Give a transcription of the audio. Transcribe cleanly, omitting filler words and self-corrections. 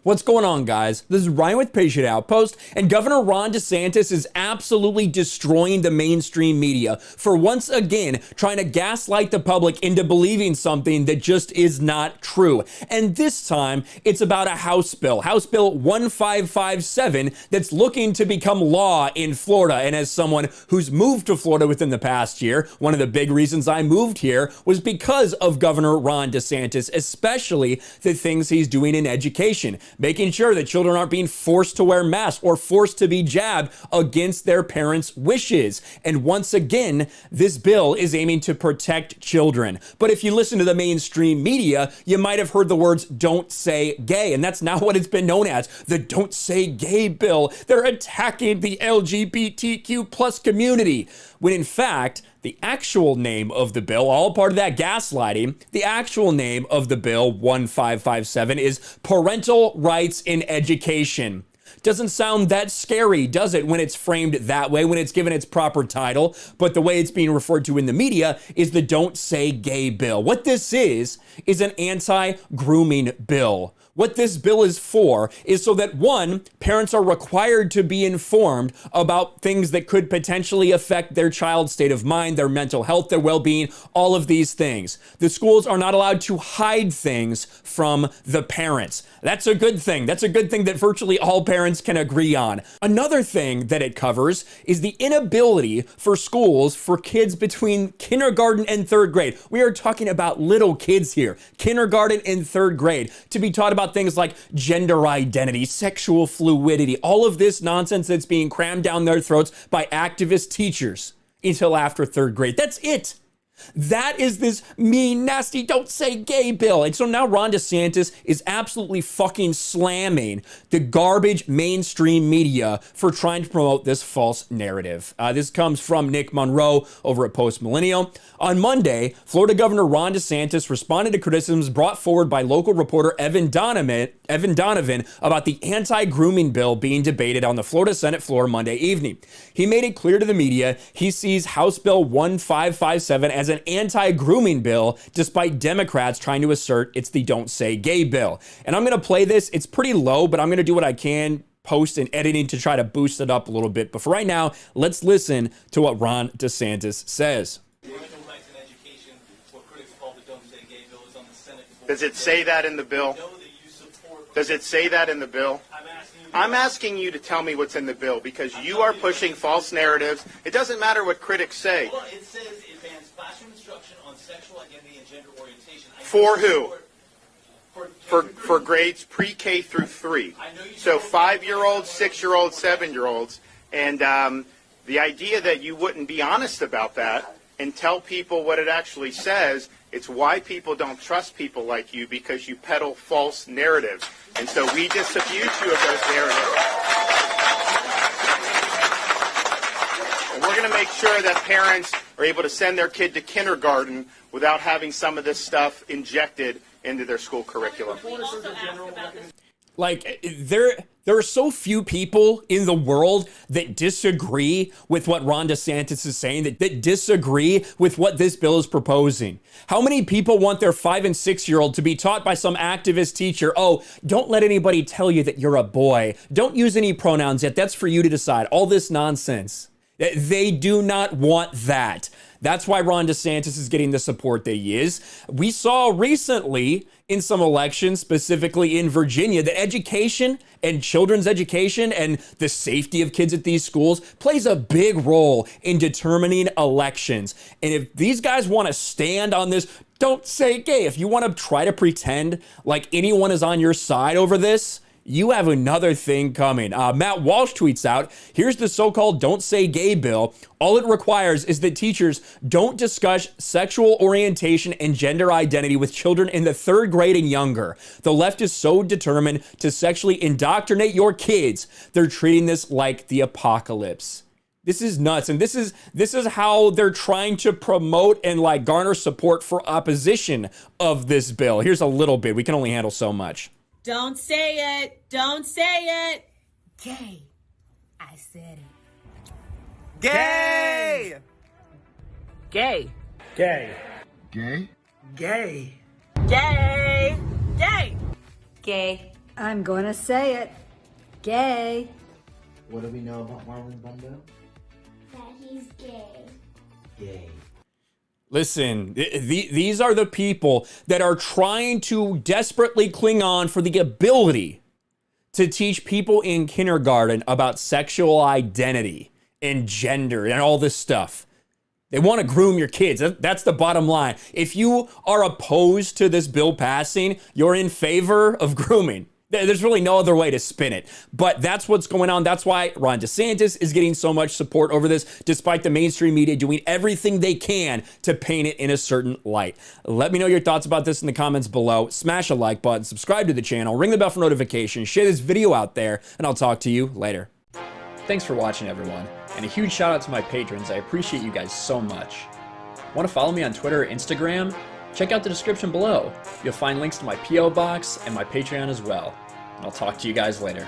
What's going on, guys? This is Ryan with Patriot Outpost, and Governor Ron DeSantis is absolutely destroying the mainstream media for once again trying to gaslight the public into believing something that just is not true. And this time, it's about a House Bill 1557, that's looking to become law in Florida. And as someone who's moved to Florida within the past year, one of the big reasons I moved here was because of Governor Ron DeSantis, especially the things he's doing in education, making sure that children aren't being forced to wear masks or forced to be jabbed against their parents' wishes. And once again, this bill is aiming to protect children. But if you listen to the mainstream media, you might have heard the words "don't say gay," and that's not what it's been known as, the "don't say gay" bill. They're attacking the LGBTQ plus community, when in fact, the actual name of the bill, all part of that gaslighting, the actual name of the bill, 1557, is Parental Rights in Education. Doesn't sound that scary, does it, when it's framed that way, when it's given its proper title? But the way it's being referred to in the media is the "don't say gay" bill. What this is an anti-grooming bill. What this bill is for is so that, one, parents are required to be informed about things that could potentially affect their child's state of mind, their mental health, their well-being, all of these things. The schools are not allowed to hide things from the parents. That's a good thing. That's a good thing that virtually all parents can agree on. Another thing that it covers is the inability for schools for kids between kindergarten and third grade. We are talking about little kids here, kindergarten and third grade, to be taught about things like gender identity, sexual fluidity, all of this nonsense that's being crammed down their throats by activist teachers until after third grade. That's it. That is this mean, nasty, "don't say gay" bill. And so now Ron DeSantis is absolutely fucking slamming the garbage mainstream media for trying to promote this false narrative. This comes from Nick Monroe over at Post Millennial. On Monday, Florida Governor Ron DeSantis responded to criticisms brought forward by local reporter Evan Donovan about the anti-grooming bill being debated on the Florida Senate floor Monday evening. He made it clear to the media he sees House Bill 1557 as an anti-grooming bill, despite Democrats trying to assert it's the "don't say gay" bill. And I'm going to play this. It's pretty low, but I'm going to do what I can, post and editing, to try to boost it up a little bit. But for right now, let's listen to what Ron DeSantis says. Does it say that in the bill? Does it say that in the bill? I'm asking you to tell me what's in the bill, because you are pushing false narratives. It doesn't matter what critics say. Well, it says it bans classroom instruction on sexual identity and gender orientation. For who? For grades pre-K through 3. So 5-year-olds, 6-year-olds, 7-year-olds. And the idea that you wouldn't be honest about that and tell people what it actually says, it's why people don't trust people like you, because you peddle false narratives. And so we disabuse you of those narratives. And we're going to make sure that parents are able to send their kid to kindergarten without having some of this stuff injected into their school curriculum. Like, there are so few people in the world that disagree with what Ron DeSantis is saying, that disagree with what this bill is proposing. How many people want their 5- and 6-year-old to be taught by some activist teacher, "Oh, don't let anybody tell you that you're a boy. Don't use any pronouns yet. That's for you to decide." All this nonsense. They do not want that. That's why Ron DeSantis is getting the support that he is. We saw recently in some elections, specifically in Virginia, that education and children's education and the safety of kids at these schools plays a big role in determining elections. And if these guys want to stand on this "don't say gay," if you want to try to pretend like anyone is on your side over this, you have another thing coming. Matt Walsh tweets out, "Here's the so-called 'don't say gay' bill. All it requires is that teachers don't discuss sexual orientation and gender identity with children in the third grade and younger. The left is so determined to sexually indoctrinate your kids, they're treating this like the apocalypse." This is nuts. And this is how they're trying to promote and like garner support for opposition of this bill. Here's a little bit. We can only handle so much. "Don't say it. Don't say it. Gay. I said it. Gay! Gay. Gay. Gay? Gay. Gay. Gay. Gay. I'm gonna say it. Gay. What do we know about Marlon Brando? That he's gay. Gay. Listen, these are the people that are trying to desperately cling on for the ability to teach people in kindergarten about sexual identity and gender and all this stuff. They want to groom your kids. That's the bottom line. If you are opposed to this bill passing, you're in favor of grooming. There's really no other way to spin it. But that's what's going on. That's why Ron DeSantis is getting so much support over this, despite the mainstream media doing everything they can to paint it in a certain light. Let me know your thoughts about this in the comments below. Smash a like button, subscribe to the channel, ring the bell for notifications, share this video out there, and I'll talk to you later. Thanks for watching, everyone. And a huge shout out to my patrons. I appreciate you guys so much. Want to follow me on Twitter or Instagram? Check out the description below. You'll find links to my P.O. box and my Patreon as well. And I'll talk to you guys later.